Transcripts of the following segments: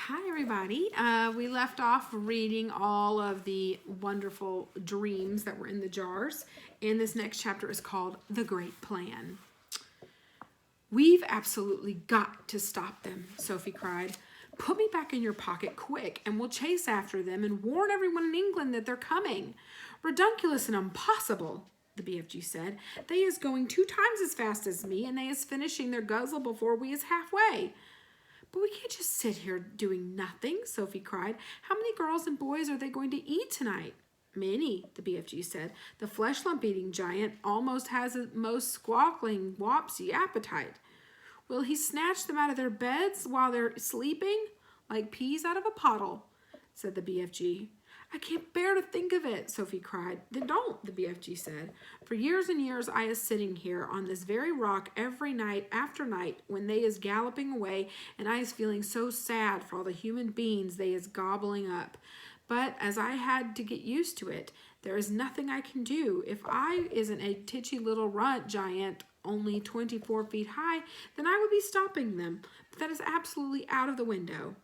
Hi everybody. We left off reading all of the wonderful dreams that were in the jars, and this next chapter is called The Great Plan. "We've absolutely got to stop them," Sophie cried. "Put me back in your pocket quick and we'll chase after them and warn everyone in England that they're coming." "Redunculous and impossible," the BFG said. "They is going 2 times as fast as me, and they is finishing their guzzle before we is halfway." "But we can't just sit here doing nothing," Sophie cried. "How many girls and boys are they going to eat tonight?" "Many," the BFG said. "The flesh lump eating giant almost has a most squawkling, wopsy appetite." "Will he snatch them out of their beds while they're sleeping? Like peas out of a pottle," said the BFG. "I can't bear to think of it," Sophie cried. "Then don't," the BFG said. "For years and years I is sitting here on this very rock every night after night when they is galloping away, and I is feeling so sad for all the human beings they is gobbling up. But as I had to get used to it, there is nothing I can do. If I isn't a titchy little runt giant only 24 feet high, then I would be stopping them. But that is absolutely out of the window."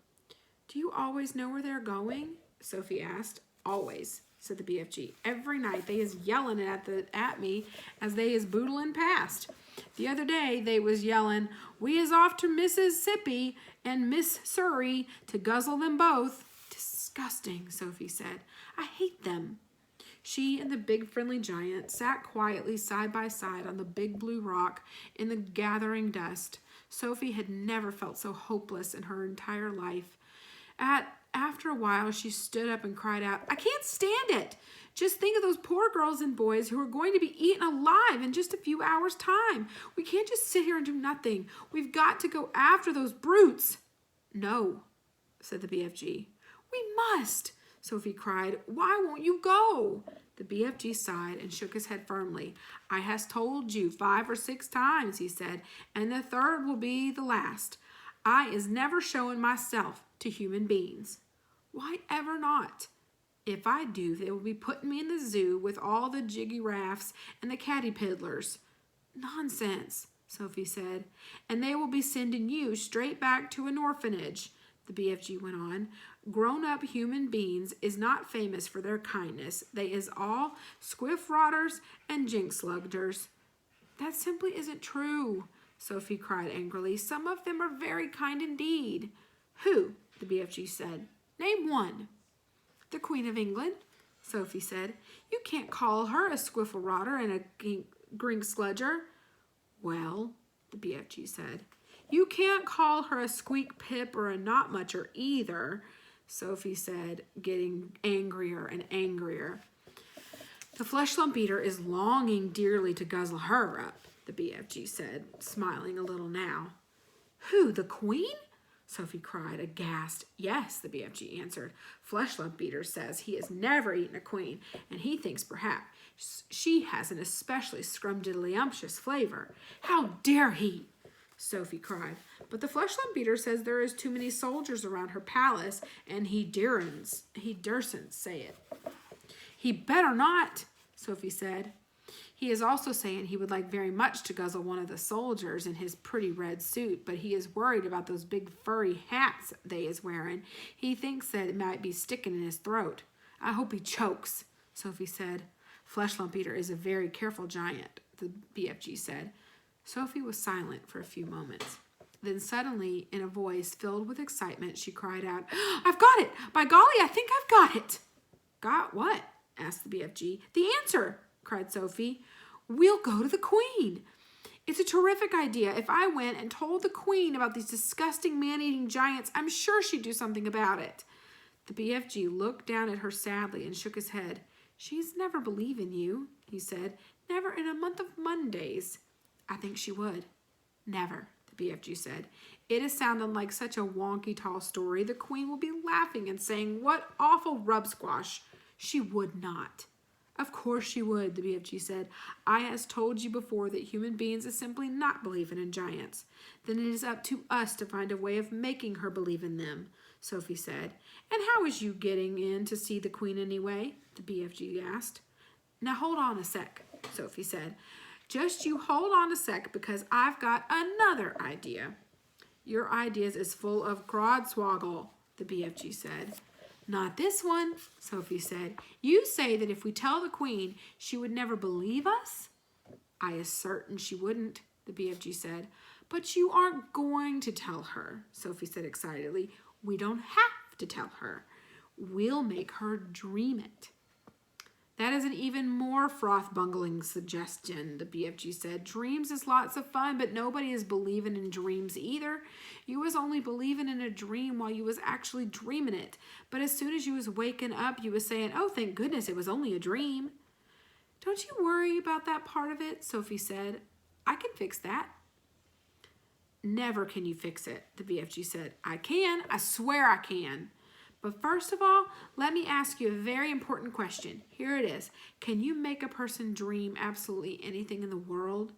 "Do you always know where they're going?" Sophie asked. "Always," said the BFG. "Every night they is yelling at me as they is boodling past. The other day they was yelling, 'We is off to Mississippi and Miss Surrey to guzzle them both.'" "Disgusting," Sophie said. "I hate them." She and the big friendly giant sat quietly side by side on the big blue rock in the gathering dusk. Sophie had never felt so hopeless in her entire life. After a while, she stood up and cried out, "I can't stand it! Just think of those poor girls and boys who are going to be eaten alive in just a few hours' time. We can't just sit here and do nothing. We've got to go after those brutes." "No," said the BFG. "We must," Sophie cried. "Why won't you go?" The BFG sighed and shook his head firmly. "I has told you 5 or 6 times," he said, "and the third will be the last. I is never showing myself to human beings." "Why ever not?" "If I do, they will be putting me in the zoo with all the jiggy raffs and the caterpillars." "Nonsense," Sophie said. "And they will be sending you straight back to an orphanage," the BFG went on. "Grown-up human beings is not famous for their kindness. They is all squiff-rotters and jinx-luggers." "That simply isn't true," Sophie cried angrily. "Some of them are very kind indeed." "Who?" the BFG said. "Name one." "The Queen of England," Sophie said. "You can't call her a squiffle-rotter and a grink-sludger." "Well," the BFG said. "You can't call her a squeak-pip or a not-mucher either," Sophie said, getting angrier and angrier. "The flesh lump eater is longing dearly to guzzle her up," the BFG said, smiling a little now. "Who, the Queen?" Sophie cried, aghast. "Yes," the BFG answered. "Flesh lump eater says he has never eaten a queen, and he thinks perhaps she has an especially scrumdiddlyumptious flavor." "How dare he!" Sophie cried. "But the flesh lump eater says there is too many soldiers around her palace, and he dursn't say it." "He better not," Sophie said. "He is also saying he would like very much to guzzle one of the soldiers in his pretty red suit, but he is worried about those big furry hats they is wearing. He thinks that it might be sticking in his throat." "I hope he chokes," Sophie said. "Flesh lump eater is a very careful giant," the BFG said. Sophie was silent for a few moments. Then suddenly, in a voice filled with excitement, she cried out, "I've got it! By golly, I think I've got it!" "Got what?" asked the BFG. "The answer!" cried Sophie. "We'll go to the Queen. It's a terrific idea. If I went and told the Queen about these disgusting man-eating giants, I'm sure she'd do something about it." The BFG looked down at her sadly and shook his head. "She's never believe in you," he said. "Never in a month of Mondays." "I think she would." "Never," the BFG said. "It is sounding like such a wonky tall story. The Queen will be laughing and saying, 'What awful rub squash.' She would not." "Of course she would," the BFG said. "I has told you before that human beings is simply not believing in giants." "Then it is up to us to find a way of making her believe in them," Sophie said. "And how is you getting in to see the Queen anyway?" the BFG asked. "Now hold on a sec," Sophie said. "Just you hold on a sec, because I've got another idea." "Your ideas is full of grodswoggle," the BFG said. Not this one, Sophie said. You say that if we tell the Queen, she would never believe us? I is certain she wouldn't, the BFG said. But you aren't going to tell her, Sophie said excitedly. We don't have to tell her. We'll make her dream it. That is an even more froth-bungling suggestion, the BFG said. Dreams is lots of fun, but nobody is believing in dreams either. You was only believing in a dream while you was actually dreaming it. But as soon as you was waking up, you was saying, oh, thank goodness it was only a dream. Don't you worry about that part of it, Sophie said. I can fix that. Never can you fix it, the BFG said. I can. I swear I can. But first of all, let me ask you a very important question. Here it is. Can you make a person dream absolutely anything in the world?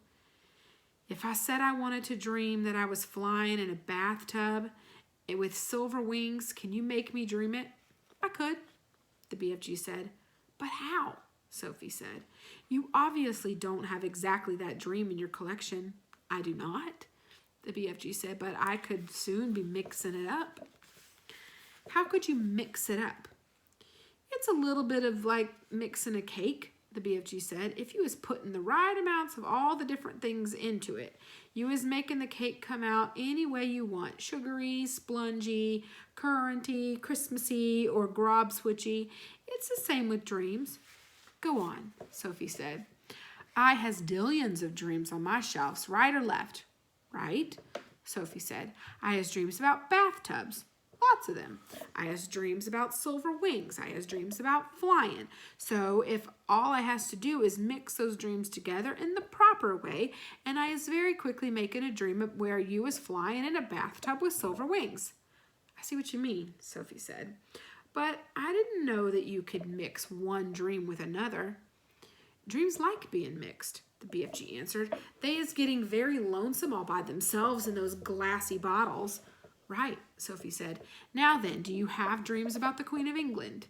If I said I wanted to dream that I was flying in a bathtub with silver wings, can you make me dream it? I could, the BFG said. But how? Sophie said. You obviously don't have exactly that dream in your collection. I do not, the BFG said, but I could soon be mixing it up. How could you mix it up? It's a little bit of like mixing a cake, the BFG said. If you was putting the right amounts of all the different things into it, you was making the cake come out any way you want. Sugary, spongy, curranty, Christmassy, or grob switchy. It's the same with dreams. Go on, Sophie said. I has dillions of dreams on my shelves, right or left? Right, Sophie said. I has dreams about bathtubs. Lots of them. I has dreams about silver wings. I has dreams about flying. So if all I has to do is mix those dreams together in the proper way, and I is very quickly making a dream of where you is flying in a bathtub with silver wings. I see what you mean, Sophie said. But I didn't know that you could mix one dream with another. Dreams like being mixed, the BFG answered. They is getting very lonesome all by themselves in those glassy bottles. Right, Sophie said. Now then, do you have dreams about the Queen of England?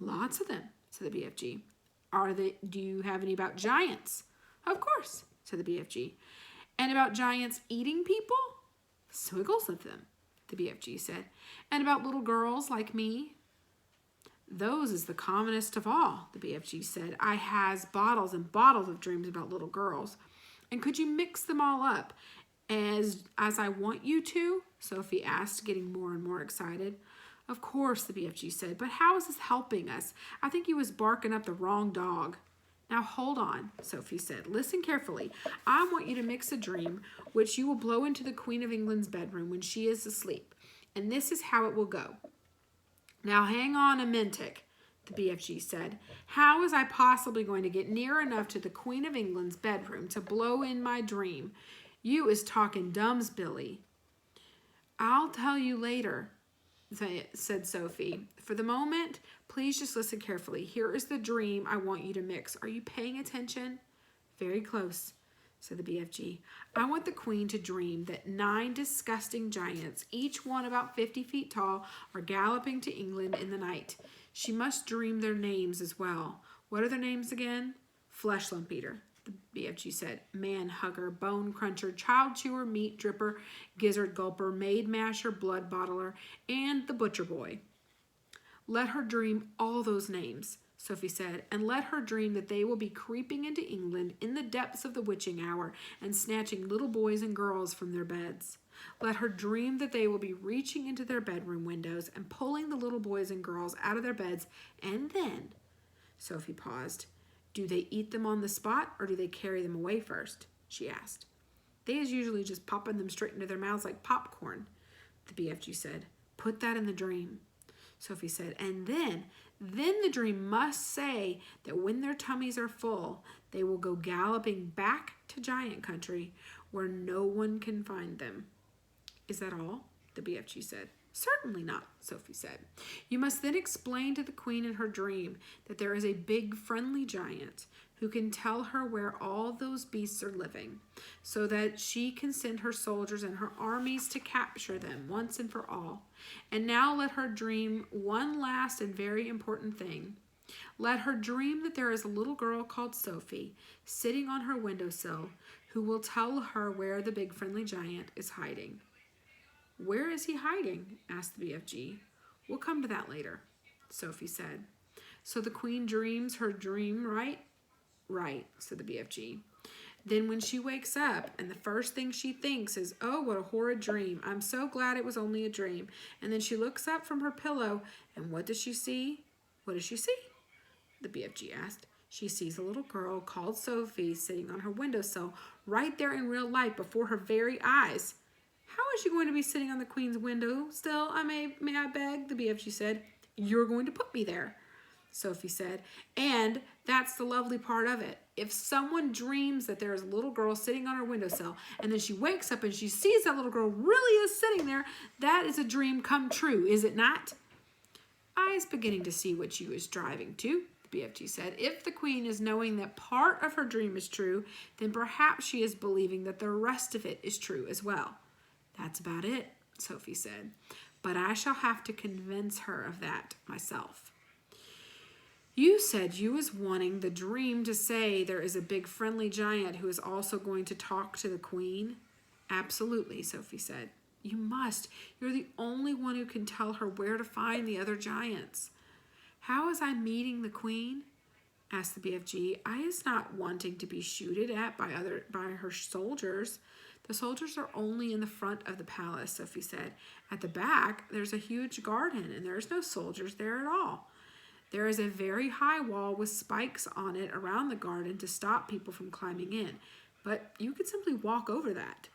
Lots of them, said the BFG. Do you have any about giants? Of course, said the BFG. And about giants eating people? Swiggles of them, the BFG said. And about little girls like me? Those is the commonest of all, the BFG said. I has bottles and bottles of dreams about little girls. And could you mix them all up as I want you to? Sophie asked, getting more and more excited. Of course, the BFG said, but how is this helping us? I think you was barking up the wrong dog. Now hold on, Sophie said. Listen carefully. I want you to mix a dream which you will blow into the Queen of England's bedroom when she is asleep. And this is how it will go. Now hang on a minute, the BFG said. How is I possibly going to get near enough to the Queen of England's bedroom to blow in my dream? You is talking dums, Billy. I'll tell you later, said Sophie. For the moment, please just listen carefully. Here is the dream I want you to mix. Are you paying attention? Very close, said the BFG. I want the Queen to dream that 9 disgusting giants, each one about 50 feet tall, are galloping to England in the night. She must dream their names as well. What are their names again? Flesh Lump Eater, the BFG said. Man Hugger, Bone Cruncher, Child Chewer, Meat Dripper, Gizzard Gulper, Maid Masher, Blood Bottler, and the Butcher Boy. Let her dream all those names, Sophie said, and let her dream that they will be creeping into England in the depths of the witching hour and snatching little boys and girls from their beds. Let her dream that they will be reaching into their bedroom windows and pulling the little boys and girls out of their beds, and then, Sophie paused, do they eat them on the spot or do they carry them away first? She asked. They is usually just popping them straight into their mouths like popcorn, the BFG said. Put that in the dream, Sophie said, and then the dream must say that when their tummies are full, they will go galloping back to giant country where no one can find them. Is that all? The BFG said. Certainly not, Sophie said. You must then explain to the Queen in her dream that there is a big friendly giant who can tell her where all those beasts are living, so that she can send her soldiers and her armies to capture them once and for all. And now let her dream one last and very important thing. Let her dream that there is a little girl called Sophie sitting on her windowsill who will tell her where the big friendly giant is hiding. Where is he hiding? Asked the BFG. We'll come to that later, Sophie said. So the queen dreams her dream, right? Right, said the BFG. Then when she wakes up and the first thing she thinks is, oh, what a horrid dream. I'm so glad it was only a dream. And then she looks up from her pillow and what does she see? What does she see? The BFG asked. She sees a little girl called Sophie sitting on her windowsill right there in real life before her very eyes. How is she going to be sitting on the queen's window still, may I beg? The BFG said. You're going to put me there, Sophie said. And that's the lovely part of it. If someone dreams that there is a little girl sitting on her windowsill and then she wakes up and she sees that little girl really is sitting there, that is a dream come true, is it not? I is beginning to see what she was driving to, the BFG said. If the queen is knowing that part of her dream is true, then perhaps she is believing that the rest of it is true as well. That's about it, Sophie said. But I shall have to convince her of that myself. You said you was wanting the dream to say there is a big friendly giant who is also going to talk to the queen? Absolutely, Sophie said. You must. You're the only one who can tell her where to find the other giants. How is I meeting the queen? Asked the BFG. I is not wanting to be shooted at by her soldiers. The soldiers are only in the front of the palace, Sophie said. At the back, there's a huge garden, and there's no soldiers there at all. There is a very high wall with spikes on it around the garden to stop people from climbing in, but you could simply walk over that.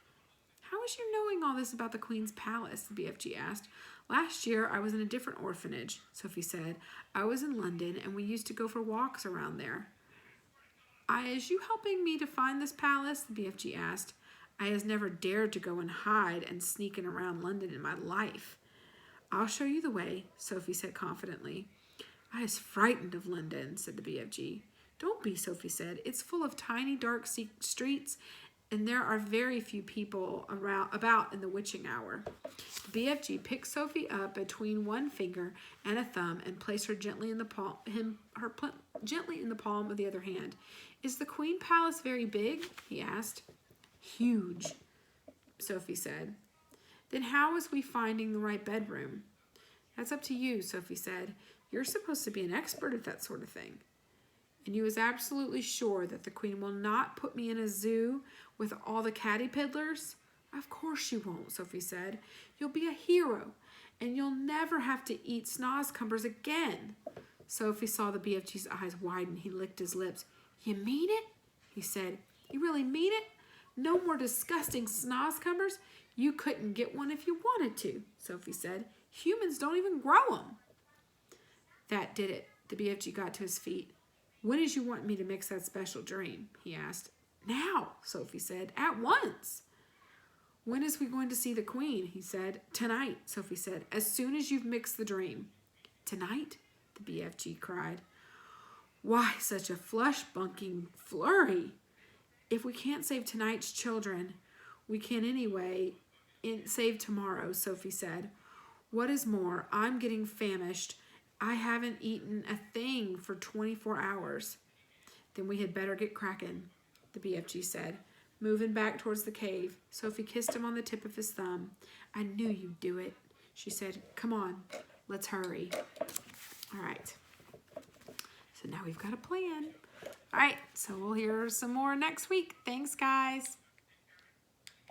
How is you knowing all this about the Queen's palace? The BFG asked. Last year, I was in a different orphanage, Sophie said. I was in London, and we used to go for walks around there. Is you helping me to find this palace? The BFG asked. I has never dared to go and hide and sneak in around London in my life. I'll show you the way, Sophie said confidently. I is frightened of London, said the BFG. Don't be, Sophie said. It's full of tiny, dark streets, and there are very few people about in the witching hour. The BFG picked Sophie up between one finger and a thumb and placed her gently in the palm of the other hand. Is the Queen Palace very big? He asked. Huge, Sophie said. Then how is we finding the right bedroom? That's up to you, Sophie said. You're supposed to be an expert at that sort of thing. And you is absolutely sure that the Queen will not put me in a zoo with all the catty piddlers? Of course she won't, Sophie said. You'll be a hero, and you'll never have to eat snozcumbers again. Sophie saw the BFG's eyes widen. He licked his lips. You mean it? He said. You really mean it? No more disgusting snozcumbers? You couldn't get one if you wanted to, Sophie said. Humans don't even grow them. That did it. The BFG got to his feet. When did you want me to mix that special dream? He asked. Now, Sophie said. At once. When is we going to see the Queen? He said. Tonight, Sophie said. As soon as you've mixed the dream. Tonight? The BFG cried. Why such a flush-bunking flurry? If we can't save tonight's children, we can anyway save tomorrow, Sophie said. What is more, I'm getting famished. I haven't eaten a thing for 24 hours. Then we had better get cracking, the BFG said, moving back towards the cave. Sophie kissed him on the tip of his thumb. I knew you'd do it, she said. Come on, let's hurry. All right. So now we've got a plan. All right, so we'll hear some more next week. Thanks, guys.